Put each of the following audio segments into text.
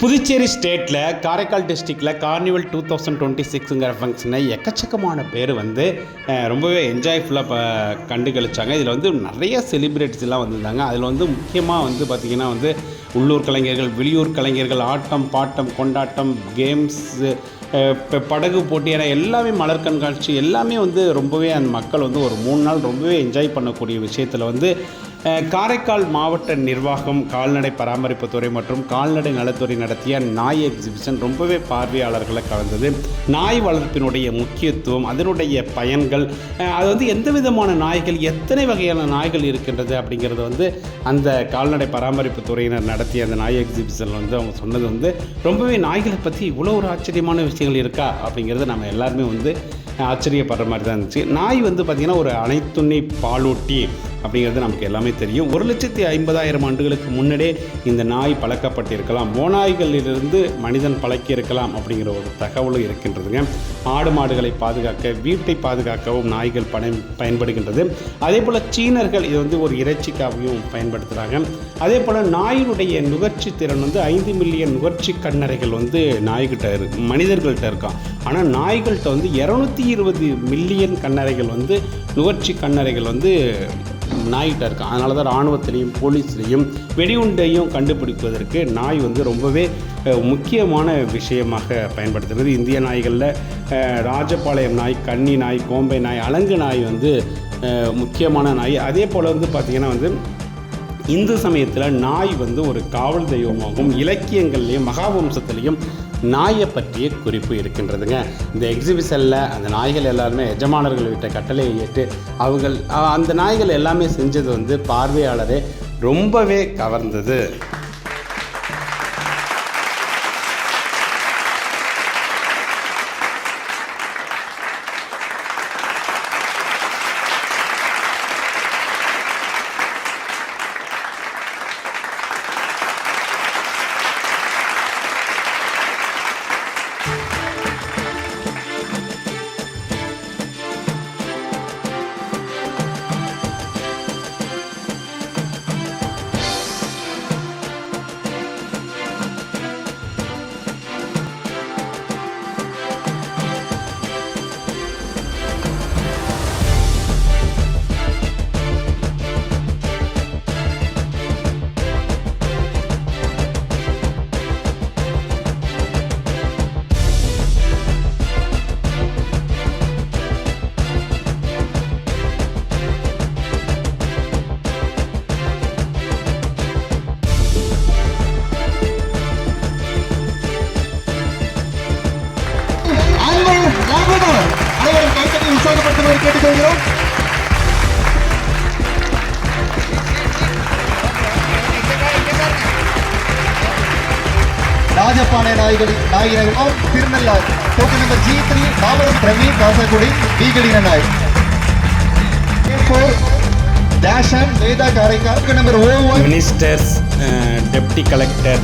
புதுச்சேரி ஸ்டேட்டில் காரைக்கால் டிஸ்ட்ரிக்டில் கார்னிவல் 2026ங்கிற ஃபங்க்ஷனை எக்கச்சக்கமான பேர் வந்து ரொம்பவே என்ஜாய்ஃபுல்லாக கண்டு கழிச்சாங்க. இதில் வந்து நிறைய செலிப்ரிட்டிஸ்லாம் வந்திருந்தாங்க. அதில் வந்து முக்கியமாக வந்து பார்த்திங்கன்னா வந்து உள்ளூர் கலைஞர்கள், வெளியூர் கலைஞர்கள், ஆட்டம் பாட்டம் கொண்டாட்டம், கேம்ஸு, இப்போ படகு போட்டி என எல்லாமே, மலர் கண்காட்சி எல்லாமே வந்து ரொம்பவே அந்த மக்கள் வந்து ஒரு 3 நாள் ரொம்பவே என்ஜாய் பண்ணக்கூடிய விஷயத்தில் வந்து காரைக்கால் மாவட்ட நிர்வாகம், கால்நடை பராமரிப்புத்துறை மற்றும் கால்நடை நலத்துறை நடத்திய நாய் எக்ஸிபிஷன் ரொம்பவே பார்வையாளர்களை கலந்தது. நாய் வளர்ப்பினுடைய முக்கியத்துவம், அதனுடைய பயன்கள், அது வந்து எந்த விதமான நாய்கள், எத்தனை வகையான நாய்கள் இருக்கின்றது அப்படிங்கிறது வந்து அந்த கால்நடை பராமரிப்புத்துறையினர் நடத்திய அந்த நாய் எக்ஸிபிஷனில் வந்து அவங்க சொன்னது வந்து ரொம்பவே நாய்களை பற்றி இவ்வளோ ஒரு ஆச்சரியமான விஷயங்கள் இருக்கா அப்படிங்கிறது நம்ம எல்லாருமே வந்து ஆச்சரியப்படுற மாதிரி தான் இருந்துச்சு. நாய் வந்து பார்த்திங்கன்னா ஒரு அனைத்துண்ணி பாலூட்டி அப்படிங்கிறது நமக்கு எல்லாமே தெரியும். 1,50,000 ஆண்டுகளுக்கு முன்னாடியே இந்த நாய் பழக்கப்பட்டிருக்கலாம், ஓநாய்களிலிருந்து மனிதன் பழக்கியிருக்கலாம் அப்படிங்கிற ஒரு தகவலும் இருக்கின்றதுங்க. ஆடு மாடுகளை பாதுகாக்க, வீட்டை பாதுகாக்கவும் நாய்கள் பயன்படுகின்றது. அதே போல் சீனர்கள் இது வந்து ஒரு இறைச்சிக்காகவும் பயன்படுத்துகிறாங்க. அதே போல் நாயினுடைய நுகர்ச்சி திறன் வந்து 5 மில்லியன் நுகர்ச்சி கண்ணறைகள் வந்து நாய்கிட்ட இருக்கு, மனிதர்கள்ட்ட இருக்கான். ஆனால் நாய்கள்கிட்ட வந்து 220 மில்லியன் கண்ணறைகள் வந்து நுகர்ச்சி கண்ணறைகள் வந்து நாய்கிட்ட இருக்கான். அதனால தான் இராணுவத்திலையும் போலீஸ்லேயும் வெடிகுண்டையும் கண்டுபிடிப்பதற்கு நாய் வந்து ரொம்பவே முக்கியமான விஷயமாக பயன்படுத்துகிறது. இந்திய நாய்களில் ராஜபாளையம் நாய், கன்னி நாய், கோம்பை நாய், அலங்கு நாய் வந்து முக்கியமான நாய். அதே போல் வந்து பார்த்திங்கன்னா வந்து இந்து சமயத்தில் நாய் வந்து ஒரு காவல் தெய்வமாகவும், இலக்கியங்கள்லேயும் மகாவம்சத்துலேயும் நாயை பற்றிய குறிப்பு இருக்கின்றதுங்க. இந்த எக்ஸிபிஷனில் அந்த நாய்கள் எல்லாருமே எஜமானர்கள் விட்ட கட்டளையை ஏற்று அந்த நாய்கள் எல்லாமே செஞ்சது வந்து பார்வையாளரை ரொம்பவே கவர்ந்தது. கேட்டுக்கொள்கிறோம். ராஜபாளைய நாயினரும் திருநள்ளார் டோக்கன் நம்பர் G3 மாவட்டம் பிரவீன் காசகுடி வீகலின நாய் டேஷன் வேதா Karaikal number 01 ministers, deputy collector,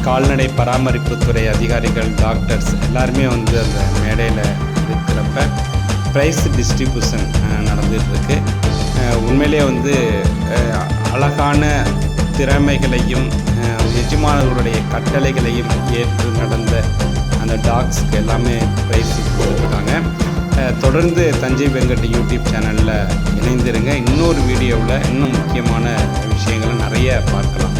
கால்நடை பராமரிப்புத்துறை அதிகாரிகள், டாக்டர்ஸ் எல்லாருமே வந்து அந்த மேடையில் இருக்கிறப்ப ப்ரைஸ் டிஸ்ட்ரிபியூஷன் நடந்துகிட்ருக்கு. உண்மையிலே வந்து அழகான திறமைகளையும் எஜமானர்களுடைய கட்டளைகளையும் ஏற்று நடந்த அந்த டாக்ஸ்க்கு எல்லாமே ப்ரைஸ் கொடுத்துருக்காங்க. தொடர்ந்து தஞ்சை வெங்கட் யூடியூப் சேனலில் இணைந்திருங்க. இன்னொரு வீடியோவில் இன்னும் முக்கியமான விஷயங்களை நிறைய பார்க்கலாம்.